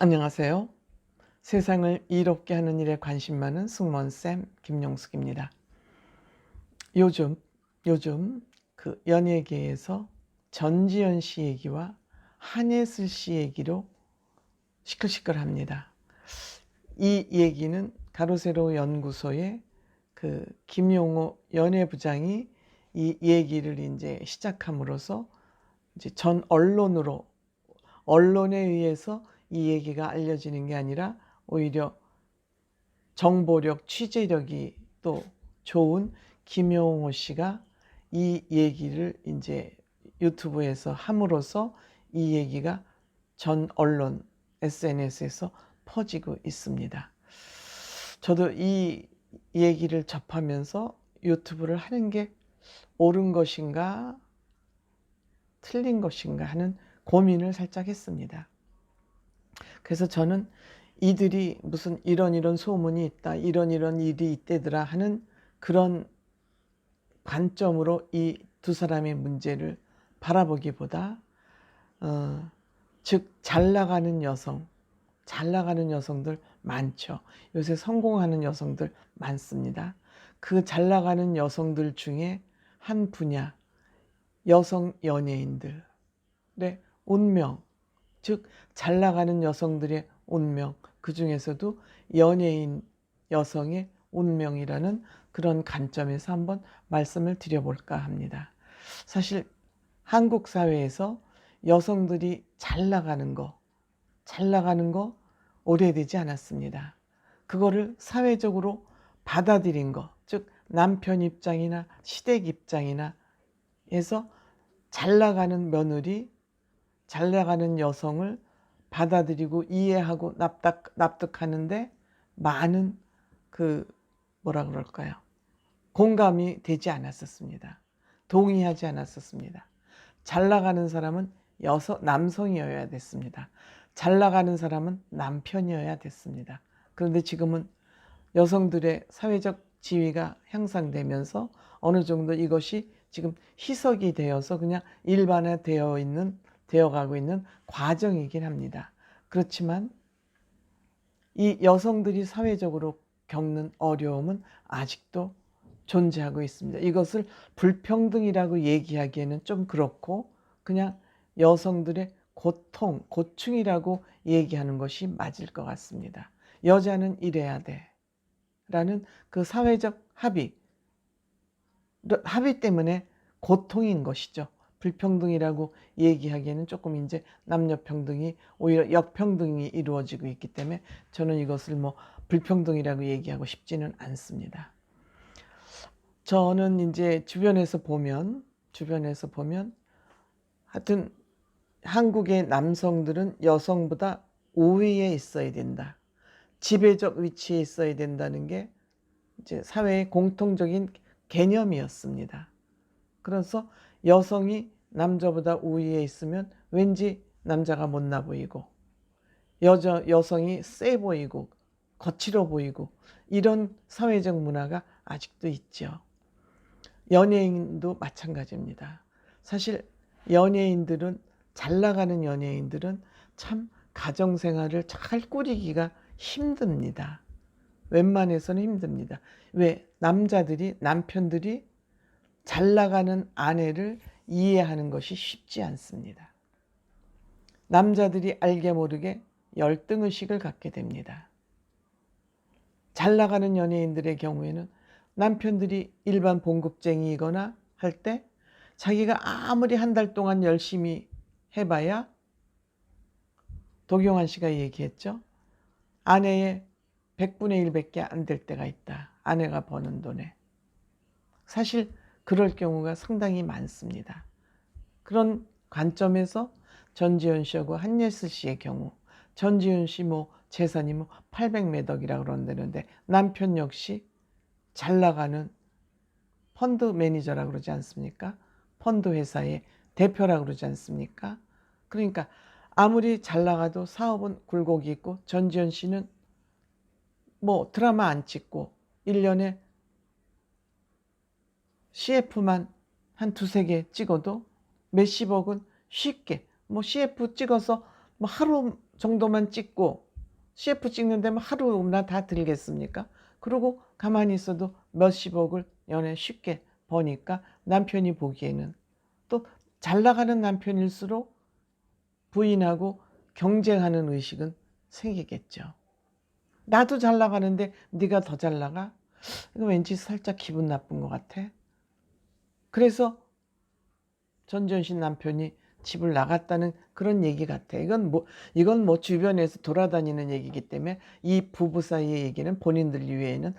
안녕하세요. 세상을 이롭게 하는 일에 관심 많은 승무원쌤 김용숙입니다. 요즘 그 연예계에서 전지현 씨 얘기와 한예슬 씨 얘기로 시끌시끌합니다. 이 얘기는 가로세로 연구소의 그 김용호 연예부장이 이 얘기를 이제 시작함으로써 이제 전 언론에 의해서 이 얘기가 알려지는 게 아니라 오히려 정보력, 취재력이 또 좋은 김용호 씨가 이 얘기를 이제 유튜브에서 함으로써 이 얘기가 전 언론, SNS에서 퍼지고 있습니다. 저도 이 얘기를 접하면서 유튜브를 하는 게 옳은 것인가, 틀린 것인가 하는 고민을 살짝 했습니다. 그래서 저는 이들이 무슨 이런 소문이 있다, 이런 일이 있대더라 하는 그런 관점으로 이 두 사람의 문제를 바라보기보다 즉 잘 나가는 여성들 많죠. 요새 성공하는 여성들 많습니다. 그 잘 나가는 여성들 중에 한 분야, 여성 연예인들의 운명, 즉 잘 나가는 여성들의 운명, 그 중에서도 연예인 여성의 운명이라는 그런 관점에서 한번 말씀을 드려볼까 합니다. 사실 한국 사회에서 여성들이 잘 나가는 거 오래되지 않았습니다. 그거를 사회적으로 받아들인 거, 즉 남편 입장이나 시댁 입장이나 해서 잘 나가는 며느리, 잘 나가는 여성을 받아들이고 이해하고 납득하는데 많은 뭐라 그럴까요? 공감이 되지 않았었습니다. 동의하지 않았었습니다. 잘 나가는 사람은 남성이어야 됐습니다. 잘 나가는 사람은 남편이어야 됐습니다. 그런데 지금은 여성들의 사회적 지위가 향상되면서 어느 정도 이것이 지금 희석이 되어서 그냥 되어가고 있는 과정이긴 합니다. 그렇지만 이 여성들이 사회적으로 겪는 어려움은 아직도 존재하고 있습니다. 이것을 불평등이라고 얘기하기에는 좀 그렇고 그냥 여성들의 고충이라고 얘기하는 것이 맞을 것 같습니다. 여자는 이래야 돼 라는 그 사회적 합의 때문에 고통인 것이죠. 불평등이라고 얘기하기에는 조금 이제 남녀평등이 오히려 역평등이 이루어지고 있기 때문에 저는 이것을 불평등이라고 얘기하고 싶지는 않습니다. 저는 이제 주변에서 보면 하여튼 한국의 남성들은 여성보다 우위에 있어야 된다. 지배적 위치에 있어야 된다는 게 이제 사회의 공통적인 개념이었습니다. 그래서 여성이 남자보다 우위에 있으면 왠지 남자가 못나 보이고 여성이 세 보이고 거칠어 보이고 이런 사회적 문화가 아직도 있죠. 연예인도 마찬가지입니다. 사실 잘 나가는 연예인들은 참 가정생활을 잘 꾸리기가 힘듭니다. 웬만해서는 힘듭니다. 왜? 남편들이 잘 나가는 아내를 이해하는 것이 쉽지 않습니다. 남자들이 알게 모르게 열등의식을 갖게 됩니다. 잘 나가는 연예인들의 경우에는 남편들이 일반 봉급쟁이거나 할 때 자기가 아무리 한 달 동안 열심히 해봐야 도경환 씨가 얘기했죠. 아내의 100분의 1밖에 안 될 때가 있다. 아내가 버는 돈에. 사실 그럴 경우가 상당히 많습니다. 그런 관점에서 전지현 씨하고 한예슬 씨의 경우, 전지현 씨 재산이 800몇 억이라고 그런다는데 남편 역시 잘 나가는 펀드 매니저라고 그러지 않습니까? 펀드 회사의 대표라고 그러지 않습니까? 그러니까 아무리 잘 나가도 사업은 굴곡이 있고 전지현 씨는 드라마 안 찍고 1년에 CF만 한 두세 개 찍어도 몇십억은 쉽게 CF 찍어서 하루 정도만 찍고 CF 찍는 데면 하루나 다 들겠습니까? 그리고 가만히 있어도 몇십억을 연애 쉽게 버니까 남편이 보기에는 또 잘 나가는 남편일수록 부인하고 경쟁하는 의식은 생기겠죠. 나도 잘 나가는데 네가 더 잘 나가? 이거 왠지 살짝 기분 나쁜 것 같아. 그래서 전지현 씨 남편이 집을 나갔다는 그런 얘기 같아. 이건 뭐 주변에서 돌아다니는 얘기이기 때문에 이 부부 사이의 얘기는 본인들 이외에는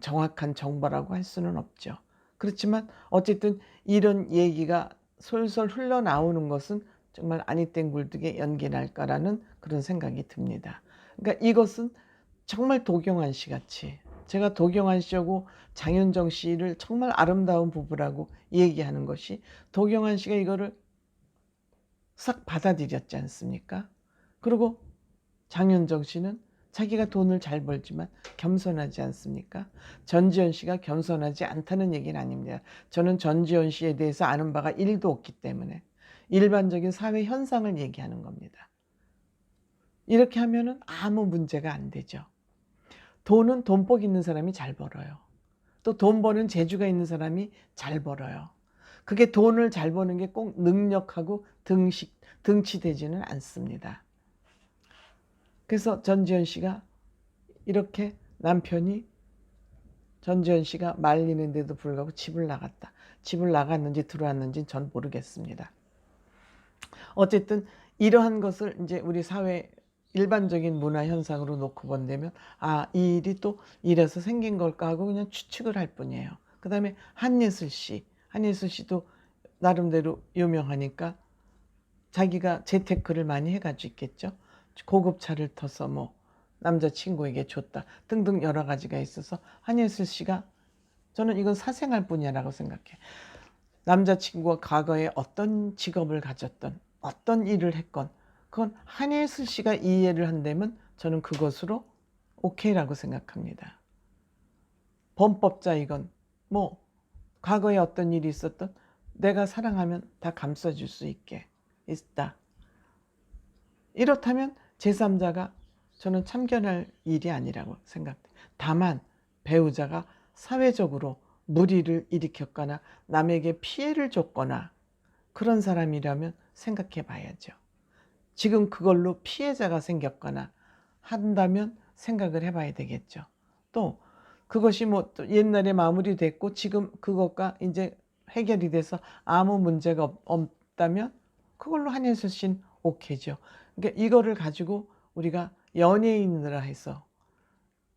정확한 정보라고 할 수는 없죠. 그렇지만 어쨌든 이런 얘기가 솔솔 흘러나오는 것은 정말 아니땡 굴뚝에 연기 날까라는 그런 생각이 듭니다. 그러니까 이것은 정말 도경환 씨 같이, 제가 도경환 씨하고 장윤정 씨를 정말 아름다운 부부라고 얘기하는 것이, 도경환 씨가 이거를 싹 받아들였지 않습니까? 그리고 장윤정 씨는 자기가 돈을 잘 벌지만 겸손하지 않습니까? 전지현 씨가 겸손하지 않다는 얘기는 아닙니다. 저는 전지현 씨에 대해서 아는 바가 1도 없기 때문에 일반적인 사회 현상을 얘기하는 겁니다. 이렇게 하면은 아무 문제가 안 되죠. 돈은 돈복 있는 사람이 잘 벌어요. 또 돈 버는 재주가 있는 사람이 잘 벌어요. 그게 돈을 잘 버는 게 꼭 능력하고 등치되지는 않습니다. 그래서 전지현 씨가 이렇게 남편이 전지현 씨가 말리는데도 불구하고 집을 나갔다. 집을 나갔는지 들어왔는지는 전 모르겠습니다. 어쨌든 이러한 것을 이제 우리 사회 일반적인 문화 현상으로 놓고 본다면 이 일이 또 이래서 생긴 걸까 하고 그냥 추측을 할 뿐이에요. 그 다음에 한예슬 씨도 나름대로 유명하니까 자기가 재테크를 많이 해가지고 있겠죠. 고급 차를 타서 뭐 남자친구에게 줬다 등등 여러 가지가 있어서 한예슬 씨가, 저는 이건 사생활 분야라고 생각해. 남자친구가 과거에 어떤 직업을 가졌던 어떤 일을 했건 그건 한예슬 씨가 이해를 한다면 저는 그것으로 오케이라고 생각합니다. 범법자이건 뭐 과거에 어떤 일이 있었던 내가 사랑하면 다 감싸줄 수 있게 있다. 이렇다면 제3자가 저는 참견할 일이 아니라고 생각해요. 다만 배우자가 사회적으로 무리를 일으켰거나 남에게 피해를 줬거나 그런 사람이라면 생각해 봐야죠. 지금 그걸로 피해자가 생겼거나 한다면 생각을 해봐야 되겠죠. 또 그것이 뭐 또 옛날에 마무리됐고 지금 그것과 이제 해결이 돼서 아무 문제가 없다면 그걸로 한예슬 씨는 오케이죠. 그러니까 이거를 가지고 우리가 연예인이라 해서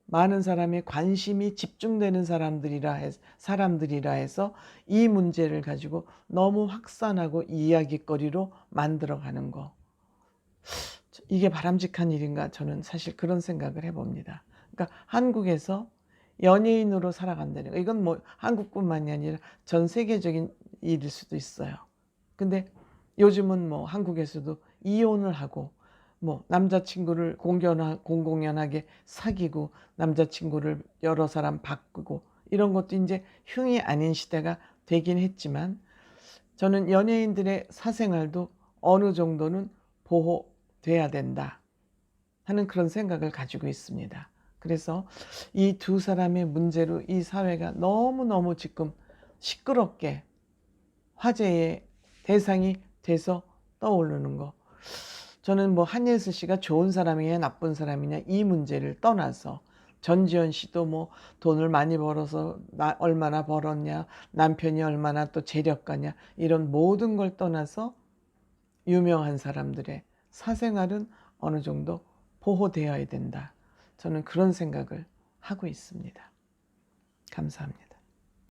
많은 사람의 관심이 집중되는 사람들이라 해서 이 문제를 가지고 너무 확산하고 이야기거리로 만들어가는 거, 이게 바람직한 일인가, 저는 사실 그런 생각을 해봅니다. 그러니까 한국에서 연예인으로 살아간다는 거, 이건 뭐 한국뿐만이 아니라 전 세계적인 일일 수도 있어요. 근데 요즘은 뭐 한국에서도 이혼을 하고 뭐 남자친구를 공공연하게 사귀고 남자친구를 여러 사람 바꾸고 이런 것도 이제 흉이 아닌 시대가 되긴 했지만 저는 연예인들의 사생활도 어느 정도는 보호돼야 된다 하는 그런 생각을 가지고 있습니다. 그래서 이 두 사람의 문제로 이 사회가 너무너무 지금 시끄럽게 화제의 대상이 돼서 떠오르는 거, 저는 뭐 한예슬 씨가 좋은 사람이냐 나쁜 사람이냐 이 문제를 떠나서 전지현 씨도 뭐 돈을 많이 벌어서 얼마나 벌었냐, 남편이 얼마나 또 재력가냐, 이런 모든 걸 떠나서 유명한 사람들의 사생활은 어느 정도 보호되어야 된다. 저는 그런 생각을 하고 있습니다. 감사합니다.